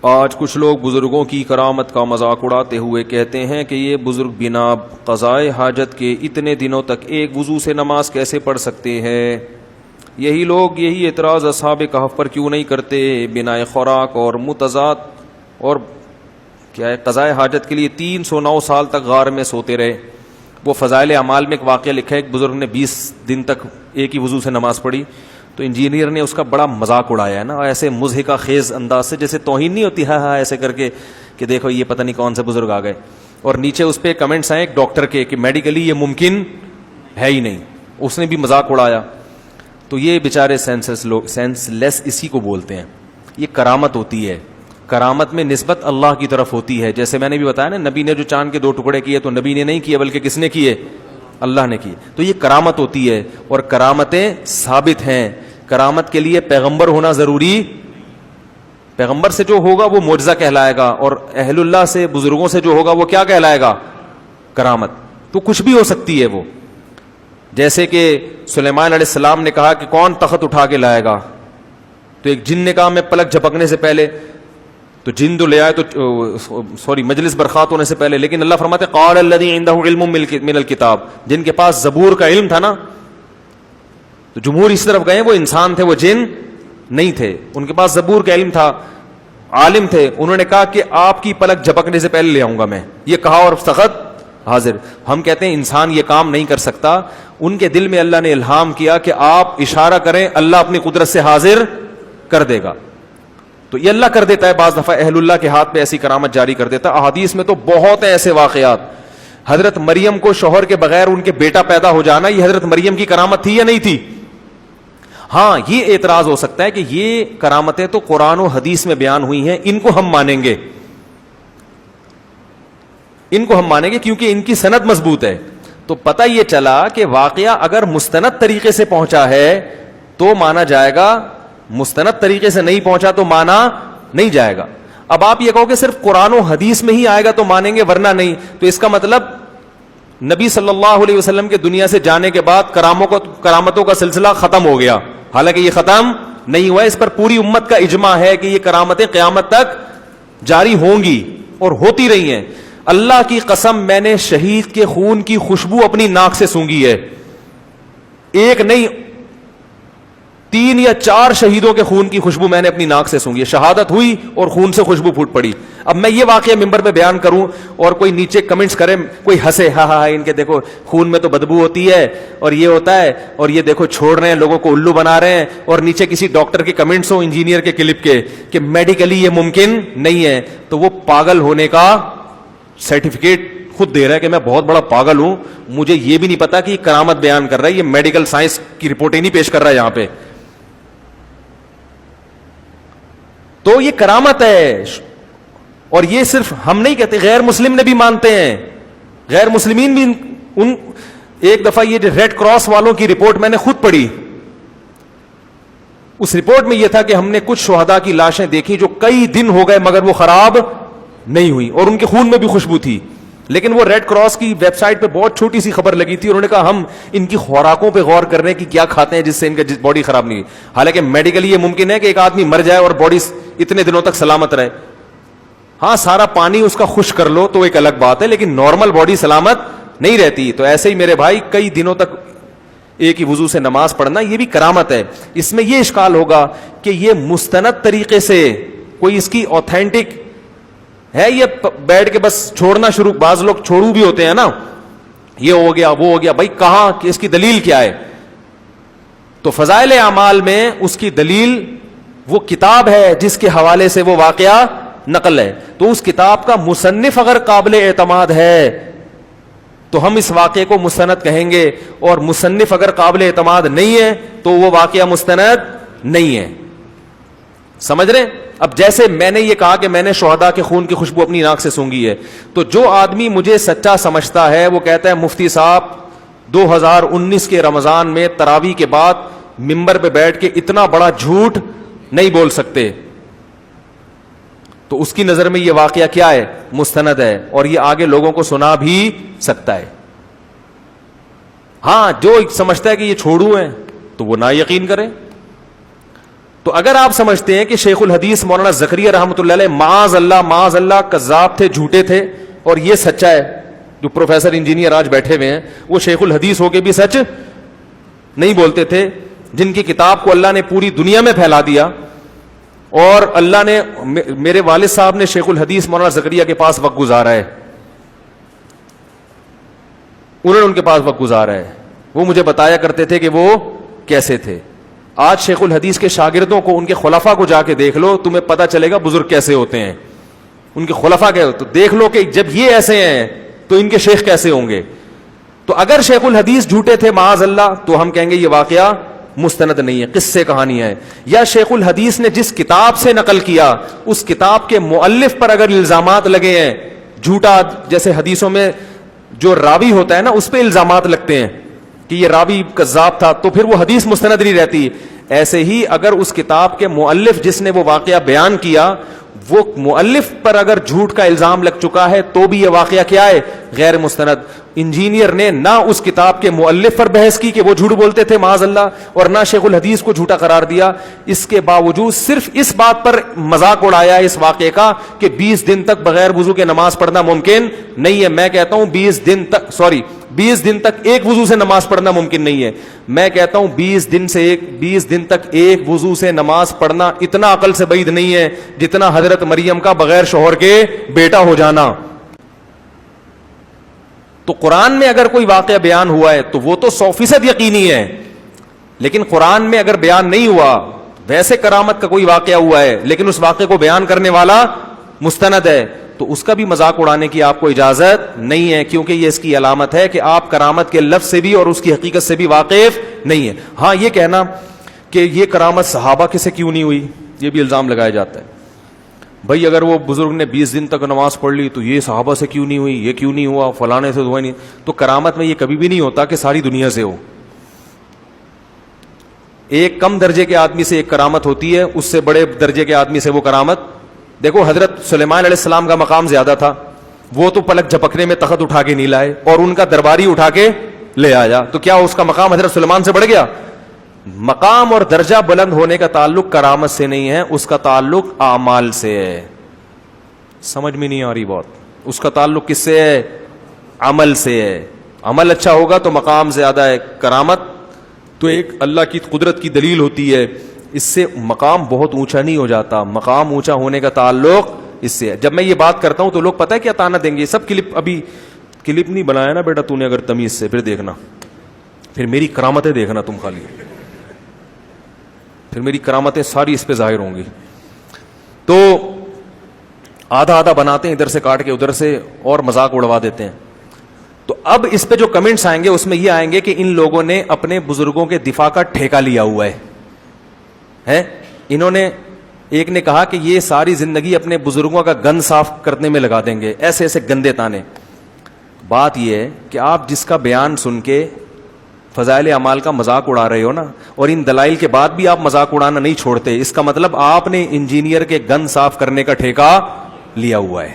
آج کچھ لوگ بزرگوں کی کرامت کا مذاق اڑاتے ہوئے کہتے ہیں کہ یہ بزرگ بنا قضائے حاجت کے اتنے دنوں تک ایک وضو سے نماز کیسے پڑھ سکتے ہیں؟ یہی لوگ یہی اعتراض اصحاب کہف پر کیوں نہیں کرتے؟ بنا خوراک اور متضاد اور کیا ہے قضائے حاجت کے لیے 309 سال تک غار میں سوتے رہے. وہ فضائل اعمال میں ایک واقعہ لکھا ہے، ایک بزرگ نے 20 دن تک ایک ہی وضو سے نماز پڑھی، تو انجینئر نے اس کا بڑا مذاق اڑایا ہے نا، ایسے مضحکہ خیز انداز سے، جیسے توہین نہیں ہوتی ہاں ایسے کر کے کہ دیکھو یہ پتہ نہیں کون سے بزرگ آ گئے. اور نیچے اس پہ کمنٹس آئے ایک ڈاکٹر کے کہ میڈیکلی یہ ممکن ہے ہی نہیں، اس نے بھی مذاق اڑایا. تو یہ بیچارے سینس لیس اسی کو بولتے ہیں. یہ کرامت ہوتی ہے، کرامت میں نسبت اللہ کی طرف ہوتی ہے. جیسے میں نے بھی بتایا نا، نبی نے جو چاند کے 2 ٹکڑے کیے تو نبی نے نہیں کیے بلکہ کس نے کیے؟ اللہ نے کیے. تو یہ کرامت ہوتی ہے اور کرامتیں ثابت ہیں. کرامت کے لیے پیغمبر ہونا ضروری، پیغمبر سے جو ہوگا وہ معجزہ کہلائے گا، اور اہل اللہ سے بزرگوں سے جو ہوگا وہ کیا کہلائے گا؟ کرامت. تو کچھ بھی ہو سکتی ہے وہ. جیسے کہ سلیمان علیہ السلام نے کہا کہ کون تخت اٹھا کے لائے گا، تو ایک جن نے کہا میں پلک جھپکنے سے پہلے، تو جن تو لے آئے تو مجلس برخات ہونے سے پہلے. لیکن اللہ فرماتے قال الذی عنده علم من الکتاب، جن کے پاس زبور کا علم تھا نا، تو جمہور اس طرف گئے وہ انسان تھے، وہ جن نہیں تھے، ان کے پاس زبور کا علم تھا، عالم تھے. انہوں نے کہا کہ آپ کی پلک جھپکنے سے پہلے لے آؤں گا میں، یہ کہا اور تخت حاضر. ہم کہتے ہیں انسان یہ کام نہیں کر سکتا. ان کے دل میں اللہ نے الہام کیا کہ آپ اشارہ کریں، اللہ اپنی قدرت سے حاضر کر دے گا. تو یہ اللہ کر دیتا ہے. بعض دفعہ اہل اللہ کے ہاتھ پہ ایسی کرامت جاری کر دیتا ہے. احادیث میں تو بہت ہیں ایسے واقعات. حضرت مریم کو شوہر کے بغیر ان کے بیٹا پیدا ہو جانا، یہ حضرت مریم کی کرامت تھی یا نہیں تھی؟ ہاں، یہ اعتراض ہو سکتا ہے کہ یہ کرامتیں تو قرآن و حدیث میں بیان ہوئی ہیں، ان کو ہم مانیں گے، ان کو ہم مانیں گے کیونکہ ان کی سند مضبوط ہے. تو پتہ یہ چلا کہ واقعہ اگر مستند طریقے سے پہنچا ہے تو مانا جائے گا، مستند طریقے سے نہیں پہنچا تو مانا نہیں جائے گا. اب آپ یہ کہو کہ صرف قرآن و حدیث میں ہی آئے گا تو مانیں گے ورنہ نہیں، تو اس کا مطلب نبی صلی اللہ علیہ وسلم کے دنیا سے جانے کے بعد کرامتوں کا سلسلہ ختم ہو گیا. حالانکہ یہ ختم نہیں ہوا. اس پر پوری امت کا اجماع ہے کہ یہ کرامتیں قیامت تک جاری ہوں گی اور ہوتی رہی ہیں. اللہ کی قسم، میں نے شہید کے خون کی خوشبو اپنی ناک سے سونگھی ہے. ایک نہیں، 3 یا 4 شہیدوں کے خون کی خوشبو میں نے اپنی ناک سے سونگھی ہے. شہادت ہوئی اور خون سے خوشبو پھوٹ پڑی. اب میں یہ واقعہ ممبر پہ بیان کروں اور کوئی نیچے کمنٹس کرے، کوئی ہنسے ہاں ہاں ان کے دیکھو خون میں تو بدبو ہوتی ہے اور یہ ہوتا ہے اور یہ دیکھو چھوڑ رہے ہیں لوگوں کو الو بنا رہے ہیں، اور نیچے کسی ڈاکٹر کے کمنٹس ہو، انجینئر کے کلپ کے کہ میڈیکلی یہ ممکن نہیں ہے، تو وہ پاگل ہونے کا سرٹیفکیٹ خود دے رہا ہے کہ میں بہت بڑا پاگل ہوں، مجھے یہ بھی نہیں پتا کہ یہ کرامت بیان کر رہا ہے، یہ میڈیکل سائنس کی رپورٹیں نہیں پیش کر رہا ہے یہاں پہ. تو یہ کرامت ہے. اور یہ صرف ہم نہیں کہتے، غیر مسلم نے بھی مانتے ہیں، غیر مسلمین بھی. ان ایک دفعہ یہ ریڈ کراس والوں کی رپورٹ میں نے خود پڑھی. اس رپورٹ میں یہ تھا کہ ہم نے کچھ شہداء کی لاشیں دیکھی جو کئی دن ہو گئے مگر وہ خراب نہیں ہوئی اور ان کے خون میں بھی خوشبو تھی. لیکن وہ ریڈ کراس کی ویب سائٹ پہ بہت چھوٹی سی خبر لگی تھی. انہوں نے کہا ہم ان کی خوراکوں پہ غور کر رہے ہیں کہ کیا کھاتے ہیں جس سے ان کا باڈی خراب نہیں. حالانکہ میڈیکلی یہ ممکن ہے کہ ایک آدمی مر جائے اور باڈی اتنے دنوں تک سلامت رہے. ہاں، سارا پانی اس کا خشک کر لو تو ایک الگ بات ہے، لیکن نارمل باڈی سلامت نہیں رہتی. تو ایسے ہی میرے بھائی کئی دنوں تک ایک ہی وضو سے نماز پڑھنا یہ بھی کرامت ہے. اس میں یہ اشکال ہوگا کہ یہ مستند طریقے سے کوئی اس کی اوتھینٹک ہے، یہ بیٹھ کے بس چھوڑنا شروع، بعض لوگ چھوڑو بھی ہوتے ہیں نا، یہ ہو گیا وہ ہو گیا، بھائی کہاں کہ اس کی دلیل کیا ہے؟ تو فضائل اعمال میں اس کی دلیل وہ کتاب ہے جس کے حوالے سے وہ واقعہ نقل ہے. تو اس کتاب کا مصنف اگر قابل اعتماد ہے تو ہم اس واقعے کو مستند کہیں گے، اور مصنف اگر قابل اعتماد نہیں ہے تو وہ واقعہ مستند نہیں ہے. سمجھ رہے؟ اب جیسے میں نے یہ کہا کہ میں نے شہداء کے خون کی خوشبو اپنی ناک سے سونگھی ہے، تو جو آدمی مجھے سچا سمجھتا ہے وہ کہتا ہے مفتی صاحب 2019 کے رمضان میں تراویح کے بعد ممبر پہ بیٹھ کے اتنا بڑا جھوٹ نہیں بول سکتے. تو اس کی نظر میں یہ واقعہ کیا ہے؟ مستند ہے، اور یہ آگے لوگوں کو سنا بھی سکتا ہے. ہاں، جو سمجھتا ہے کہ یہ چھوڑو ہیں تو وہ نا یقین کرے. تو اگر آپ سمجھتے ہیں کہ شیخ الحدیث مولانا زکریا رحمۃ اللہ علیہ معاذ اللہ کذاب تھے، جھوٹے تھے، اور یہ سچا ہے، جو پروفیسر انجینئر آج بیٹھے ہوئے ہیں وہ شیخ الحدیث ہو کے بھی سچ نہیں بولتے تھے، جن کی کتاب کو اللہ نے پوری دنیا میں پھیلا دیا، اور اللہ نے میرے والد صاحب نے شیخ الحدیث مولانا زکریا کے پاس وقت گزارا ہے، انہوں نے ان کے پاس وقت گزارا ہے، وہ مجھے بتایا کرتے تھے کہ وہ کیسے تھے۔ آج شیخ الحدیث کے شاگردوں کو، ان کے خلفاء کو جا کے دیکھ لو، تمہیں پتہ چلے گا بزرگ کیسے ہوتے ہیں، ان کے خلفاء کے، تو دیکھ لو کہ جب یہ ایسے ہیں تو ان کے شیخ کیسے ہوں گے۔ تو اگر شیخ الحدیث جھوٹے تھے معاذ اللہ، تو ہم کہیں گے یہ واقعہ مستند نہیں ہے، قصے کہانی ہے۔ یا شیخ الحدیث نے جس کتاب سے نقل کیا اس کتاب کے مؤلف پر اگر الزامات لگے ہیں جھوٹا، جیسے حدیثوں میں جو راوی ہوتا ہے نا اس پہ الزامات لگتے ہیں کہ یہ راوی کذاب تھا، تو پھر وہ حدیث مستند نہیں رہتی۔ ایسے ہی اگر اس کتاب کے مؤلف جس نے وہ واقعہ بیان کیا، وہ مؤلف پر اگر جھوٹ کا الزام لگ چکا ہے تو بھی یہ واقعہ کیا ہے؟ غیر مستند۔ انجینئر نے نہ اس کتاب کے مؤلف پر بحث کی کہ وہ جھوٹ بولتے تھے معاذ اللہ، اور نہ شیخ الحدیث کو جھوٹا قرار دیا، اس کے باوجود صرف اس بات پر مذاق اڑایا اس واقعے کا کہ 20 دن تک بغیر وضو کے نماز پڑھنا ممکن نہیں ہے۔ میں کہتا ہوں 20 دن تک ایک وضو سے نماز پڑھنا ممکن نہیں ہے۔ میں کہتا ہوں 20 دن تک ایک وضو سے نماز پڑھنا اتنا عقل سے بعید نہیں ہے جتنا حضرت مریم کا بغیر شوہر کے بیٹا ہو جانا۔ تو قرآن میں اگر کوئی واقعہ بیان ہوا ہے تو وہ تو 100% یقینی ہے، لیکن قرآن میں اگر بیان نہیں ہوا، ویسے کرامت کا کوئی واقعہ ہوا ہے لیکن اس واقعے کو بیان کرنے والا مستند ہے، تو اس کا بھی مذاق اڑانے کی آپ کو اجازت نہیں ہے، کیونکہ یہ اس کی علامت ہے کہ آپ کرامت کے لفظ سے بھی اور اس کی حقیقت سے بھی واقف نہیں ہے۔ ہاں، یہ کہنا کہ یہ کرامت صحابہ کے سے کیوں نہیں ہوئی، یہ بھی الزام لگایا جاتا ہے۔ بھائی اگر وہ بزرگ نے 20 دن تک نماز پڑھ لی تو یہ صحابہ سے کیوں نہیں ہوئی، یہ کیوں نہیں ہوا، فلانے سے ہوا نہیں۔ تو کرامت میں یہ کبھی بھی نہیں ہوتا کہ ساری دنیا سے ہو۔ ایک کم درجے کے آدمی سے ایک کرامت ہوتی ہے، اس سے بڑے درجے کے آدمی سے وہ کرامت۔ دیکھو حضرت سلیمان علیہ السلام کا مقام زیادہ تھا، وہ تو پلک جھپکنے میں تخت اٹھا کے نہیں لائے، اور ان کا درباری اٹھا کے لے آیا، تو کیا اس کا مقام حضرت سلیمان سے بڑھ گیا؟ مقام اور درجہ بلند ہونے کا تعلق کرامت سے نہیں ہے، اس کا تعلق اعمال سے ہے۔ سمجھ میں نہیں آ رہی بات؟ اس کا تعلق کس سے ہے؟ عمل سے ہے۔ عمل اچھا ہوگا تو مقام زیادہ ہے۔ کرامت تو ایک اللہ کی قدرت کی دلیل ہوتی ہے، اس سے مقام بہت اونچا نہیں ہو جاتا، مقام اونچا ہونے کا تعلق اس سے ہے۔ جب میں یہ بات کرتا ہوں تو لوگ پتہ ہے کیا تانا دیں گے، سب ابھی کلپ نہیں بنایا نا بیٹا تو نے، اگر تمیز سے پھر دیکھنا، پھر میری کرامتیں دیکھنا تم، خالی پھر میری کرامتیں ساری اس پہ ظاہر ہوں گی۔ تو آدھا آدھا بناتے ہیں، ادھر سے کاٹ کے ادھر سے، اور مذاق اڑوا دیتے ہیں۔ تو اب اس پہ جو کمنٹس آئیں گے اس میں یہ آئیں گے کہ ان لوگوں نے اپنے بزرگوں کے دفاع کا ٹھیکہ لیا ہوا ہے۔ انہوں نے، ایک نے کہا کہ یہ ساری زندگی اپنے بزرگوں کا گند صاف کرنے میں لگا دیں گے، ایسے ایسے گندے تانے۔ بات یہ ہے کہ آپ جس کا بیان سن کے فضائل اعمال کا مذاق اڑا رہے ہو نا، اور ان دلائل کے بعد بھی آپ مذاق اڑانا نہیں چھوڑتے، اس کا مطلب آپ نے انجینئر کے گند صاف کرنے کا ٹھیکہ لیا ہوا ہے۔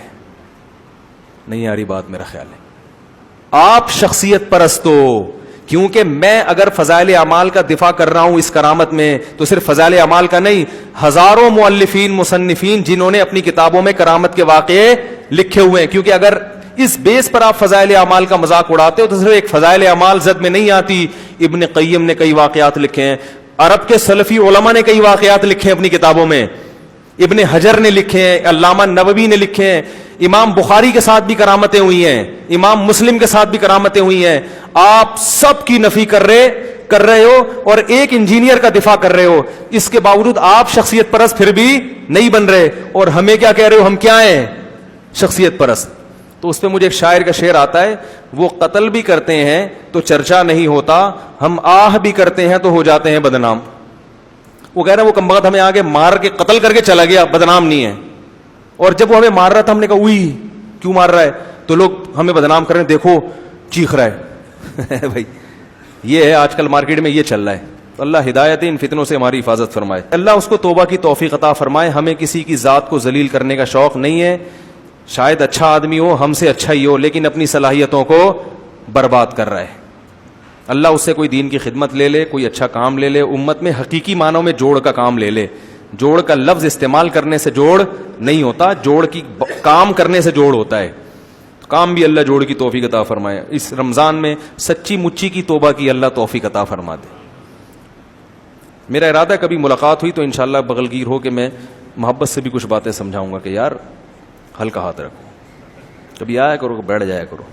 نہیں آ رہی بات؟ میرا خیال ہے آپ شخصیت پرست ہو، کیونکہ میں اگر فضائل اعمال کا دفاع کر رہا ہوں اس کرامت میں، تو صرف فضائل اعمال کا نہیں، ہزاروں مؤلفین مصنفین جنہوں نے اپنی کتابوں میں کرامت کے واقعے لکھے ہوئے ہیں، کیونکہ اگر اس بیس پر آپ فضائل اعمال کا مذاق اڑاتے ہو تو صرف ایک فضائل اعمال زد میں نہیں آتی۔ ابن قیم نے کئی واقعات لکھے ہیں، عرب کے سلفی علماء نے کئی واقعات لکھے ہیں اپنی کتابوں میں، ابن حجر نے لکھے ہیں، علامہ نووی نے لکھے ہیں، امام بخاری کے ساتھ بھی کرامتیں ہوئی ہیں، امام مسلم کے ساتھ بھی کرامتیں ہوئی ہیں۔ آپ سب کی نفی کر رہے ہو اور ایک انجینئر کا دفاع کر رہے ہو، اس کے باوجود آپ شخصیت پرست پھر بھی نہیں بن رہے، اور ہمیں کیا کہہ رہے ہو؟ ہم کیا ہیں؟ شخصیت پرست۔ تو اس پہ مجھے ایک شاعر کا شعر آتا ہے، وہ قتل بھی کرتے ہیں تو چرچا نہیں ہوتا، ہم آہ بھی کرتے ہیں تو ہو جاتے ہیں بدنام۔ وہ کہہ رہا ہے وہ کمبخت ہمیں آگے مار کے قتل کر کے چلا گیا، بدنام نہیں ہے، اور جب وہ ہمیں مار رہا تھا ہم نے کہا اوئی کیوں مار رہا ہے، تو لوگ ہمیں بدنام کر رہے ہیں، دیکھو چیخ رہا ہے۔ بھائی یہ ہے آج کل مارکیٹ میں یہ چل رہا ہے۔ اللہ ہدایت ان فتنوں سے ہماری حفاظت فرمائے، اللہ اس کو توبہ کی توفیق عطا فرمائے۔ ہمیں کسی کی ذات کو ذلیل کرنے کا شوق نہیں ہے، شاید اچھا آدمی ہو، ہم سے اچھا ہی ہو، لیکن اپنی صلاحیتوں کو برباد کر رہا ہے۔ اللہ اس سے کوئی دین کی خدمت لے لے, کوئی اچھا کام لے لے, امت میں حقیقی معنوں میں جوڑ کا کام لے لے. جوڑ کا لفظ استعمال کرنے سے جوڑ نہیں ہوتا, جوڑ کی کام کرنے سے جوڑ ہوتا ہے. کام بھی اللہ جوڑ کی توفیق عطا فرمائے. اس رمضان میں سچی مچی کی توبہ کی اللہ توفیق عطا فرما دے. میرا ارادہ ہے کبھی ملاقات ہوئی تو انشاءاللہ بغلگیر ہو کہ میں محبت سے بھی کچھ باتیں سمجھاؤں گا کہ یار ہلکا ہاتھ رکھو, کبھی آیا کرو بیٹھ جایا کرو.